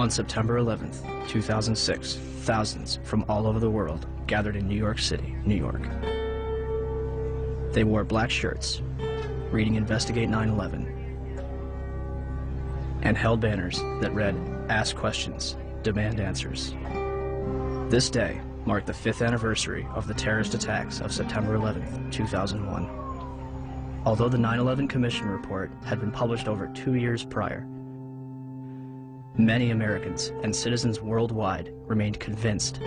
On September 11th, 2006, thousands from all over the world gathered in New York City, New York. They wore black shirts, reading Investigate 9/11, and held banners that read, "Ask questions, demand answers." This day marked the 5th anniversary of the terrorist attacks of September 11th, 2001. Although the 9/11 Commission report had been published over 2 years prior, many Americans and citizens worldwide remained convinced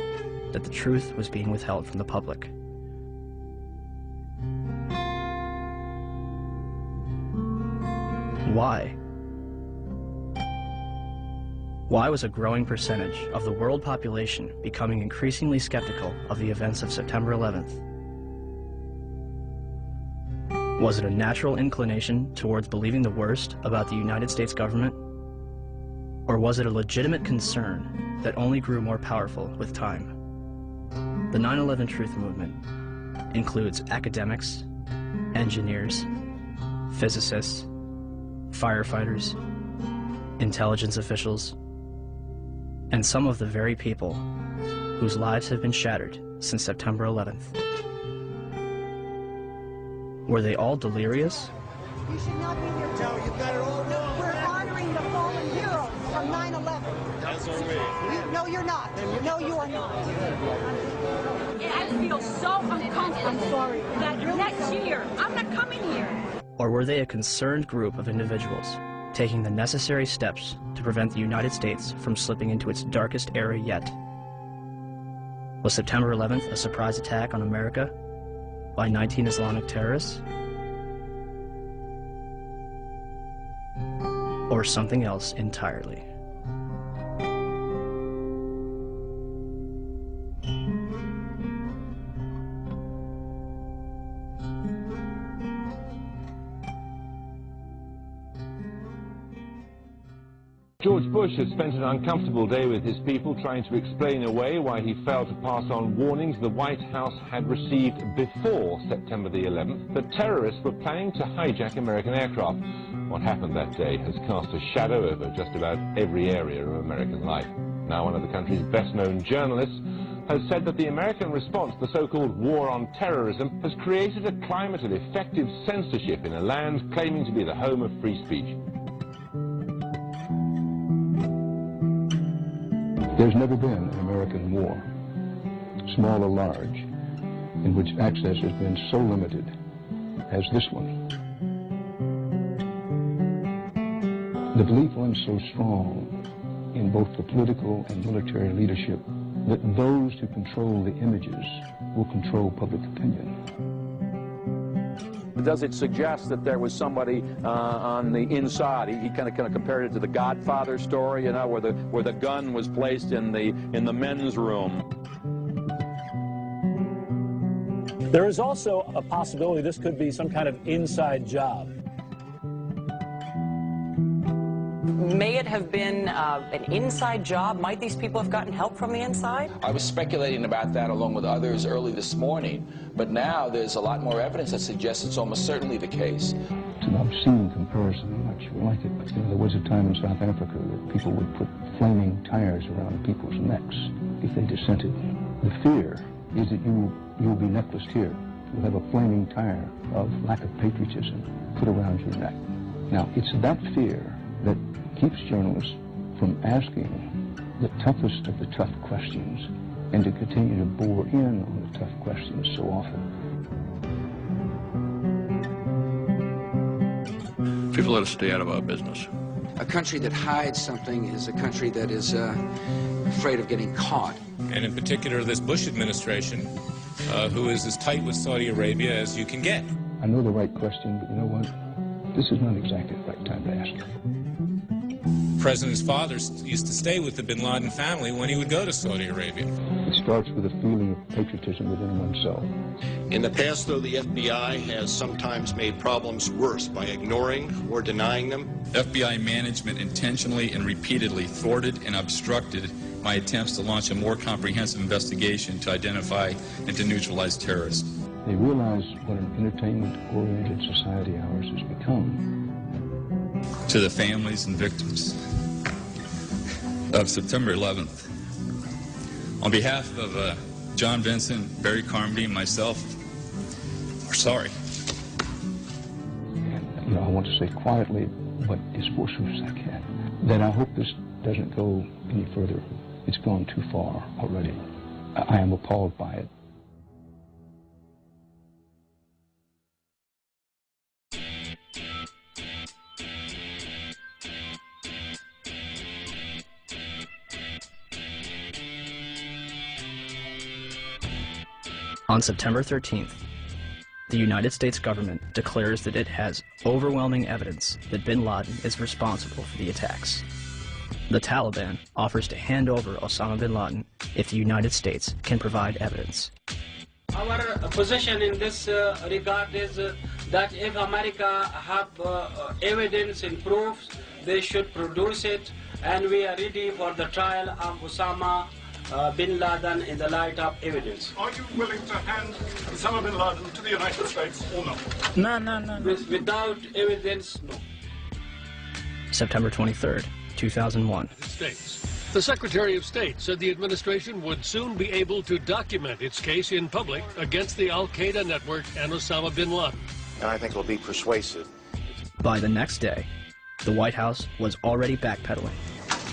that the truth was being withheld from the public. Why? Why was a growing percentage of the world population becoming increasingly skeptical of the events of September 11th? Was it a natural inclination towards believing the worst about the United States government? Or was it a legitimate concern that only grew more powerful with time? The 9/11 Truth Movement includes academics, engineers, physicists, firefighters, intelligence officials, and some of the very people whose lives have been shattered since September 11th. Were they all delirious? You should not be here. No, you've got it all wrong. We're honoring the fallen heroes from 9/11. That's all right. No, you're not. No, you are not. I feel so uncomfortable. I'm sorry. That next year, I'm not coming here. Or were they a concerned group of individuals taking the necessary steps to prevent the United States from slipping into its darkest era yet? Was September 11th a surprise attack on America by 19 Islamic terrorists? Or something else entirely? George Bush has spent an uncomfortable day with his people trying to explain away why he failed to pass on warnings the White House had received before September the 11th that terrorists were planning to hijack American aircraft. What happened that day has cast a shadow over just about every area of American life. Now one of the country's best-known journalists has said that the American response to the so-called war on terrorism has created a climate of effective censorship in a land claiming to be the home of free speech. There's never been an American war, small or large, in which access has been so limited as this one. The belief runs so strong in both the political and military leadership that those who control the images will control public opinion. Does it suggest that there was somebody on the inside? He kind of compared it to the Godfather story, you know, where the gun was placed in the men's room. There is also a possibility this could be some kind of inside job. May it have been an inside job? Might these people have gotten help from the inside? I was speculating about that along with others early this morning, but now there's a lot more evidence that suggests it's almost certainly the case. It's an obscene comparison. I'm not sure I like it, but you know, there was a time in South Africa that people would put flaming tires around people's necks if they dissented. The fear is that you'll be necklaced here. You'll have a flaming tire of lack of patriotism put around your neck. Now, it's that fear that keeps journalists from asking the toughest of the tough questions and to continue to bore in on the tough questions so often. People let us stay out of our business. A country that hides something is a country that is afraid of getting caught. And in particular, this Bush administration, who is as tight with Saudi Arabia as you can get. I know the right question, but you know what? This is not exactly the right time to ask it. The president's father used to stay with the bin Laden family when he would go to Saudi Arabia. It starts with a feeling of patriotism within oneself. In the past, though, the FBI has sometimes made problems worse by ignoring or denying them. FBI management intentionally and repeatedly thwarted and obstructed my attempts to launch a more comprehensive investigation to identify and to neutralize terrorists. They realize what an entertainment-oriented society ours has become. To the families and victims, of September 11th. On behalf of John Vincent, Barry Carmody, and myself, we're sorry. And, I want to say quietly, but as forcefully as I can, that I hope this doesn't go any further. It's gone too far already. I am appalled by it. On September 13th, the United States government declares that it has overwhelming evidence that bin Laden is responsible for the attacks. The Taliban offers to hand over Osama bin Laden if the United States can provide evidence. Our position in this regard is that if America have evidence and proofs, they should produce it, and we are ready for the trial of Osama bin Laden in the light of evidence. Are you willing to hand Osama bin Laden to the United States or no? No. Without evidence, no. September 23rd, 2001. States. The Secretary of State said the administration would soon be able to document its case in public against the Al-Qaeda network and Osama bin Laden. And I think it'll be persuasive. By the next day, the White House was already backpedaling.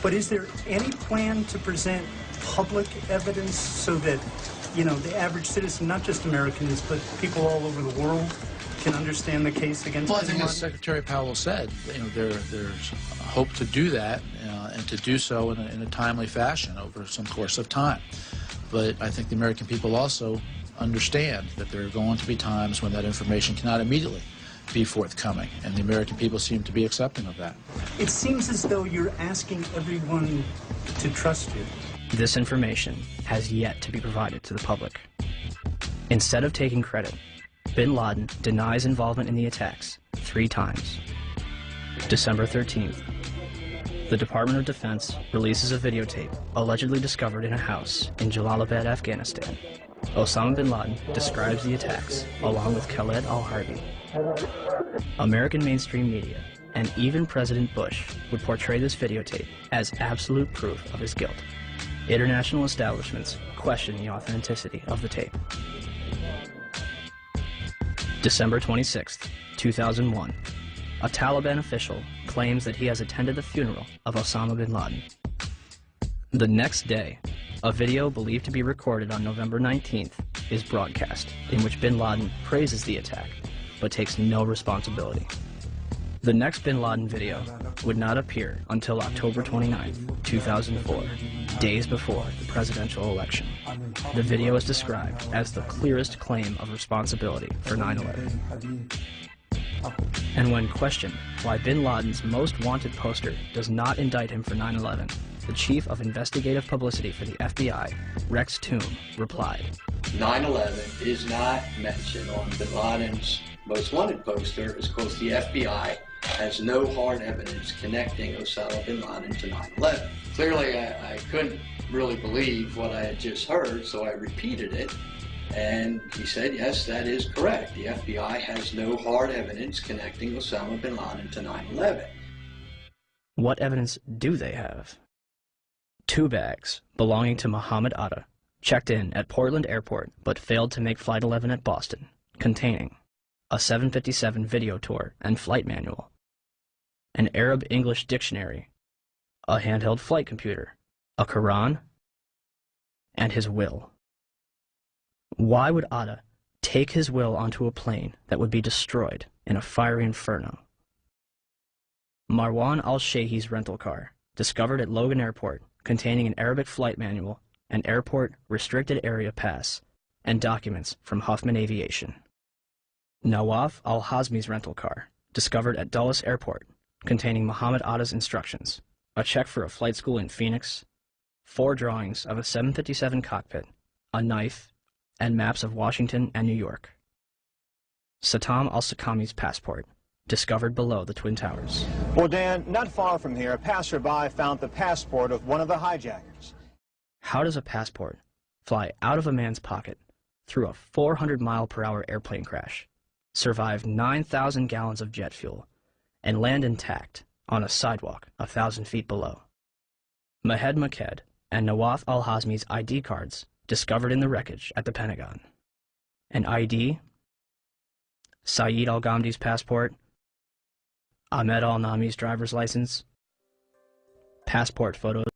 But is there any plan to present public evidence so that, the average citizen, not just Americans, but people all over the world, can understand the case against bin Laden? I think as Secretary Powell said, there's hope to do that and to do so in a timely fashion over some course of time. But I think the American people also understand that there are going to be times when that information cannot immediately be forthcoming, and the American people seem to be accepting of that. It seems as though you're asking everyone to trust you. This information has yet to be provided to the public. Instead of taking credit, bin Laden denies involvement in the attacks 3 times. December 13th, the Department of Defense releases a videotape allegedly discovered in a house in Jalalabad, Afghanistan. Osama bin Laden describes the attacks along with Khaled al-Harbi. American mainstream media and even President Bush would portray this videotape as absolute proof of his guilt. International establishments question the authenticity of the tape. December 26th, 2001. A Taliban official claims that he has attended the funeral of Osama bin Laden. The next day, a video believed to be recorded on November 19th is broadcast, in which bin Laden praises the attack, but takes no responsibility. The next bin Laden video would not appear until October 29th, 2004, days before the presidential election. The video is described as the clearest claim of responsibility for 9/11. And when questioned why bin Laden's most wanted poster does not indict him for 9/11, the chief of investigative publicity for the FBI, Rex Toome, replied, 9/11 is not mentioned on bin Laden's most wanted poster is because the FBI has no hard evidence connecting Osama bin Laden to 9/11. Clearly, I couldn't really believe what I had just heard, so I repeated it, and he said, yes, that is correct. The FBI has no hard evidence connecting Osama bin Laden to 9/11. What evidence do they have? 2 bags belonging to Muhammad Atta checked in at Portland Airport but failed to make Flight 11 at Boston, containing a 757 video tour and flight manual, an Arab-English dictionary, a handheld flight computer, a Quran, and his will. Why would Atta take his will onto a plane that would be destroyed in a fiery inferno? Marwan al-Sheikh's rental car, discovered at Logan Airport, containing an Arabic flight manual, an airport restricted area pass, and documents from Huffman Aviation. Nawaf al-Hazmi's rental car, discovered at Dulles Airport, containing Muhammad Atta's instructions, a check for a flight school in Phoenix, 4 drawings of a 757 cockpit, a knife, and maps of Washington and New York. Satam al-Sakami's passport, discovered below the Twin Towers. Well, Dan, not far from here, a passerby found the passport of one of the hijackers. How does a passport fly out of a man's pocket through a 400-mile-per-hour airplane crash, survive 9,000 gallons of jet fuel, and land intact on a sidewalk 1,000 feet below? Mahed Maked and Nawaf al-Hazmi's ID cards discovered in the wreckage at the Pentagon. An ID, Saeed al-Ghamdi's passport, Ahmed al-Nami's driver's license, passport photos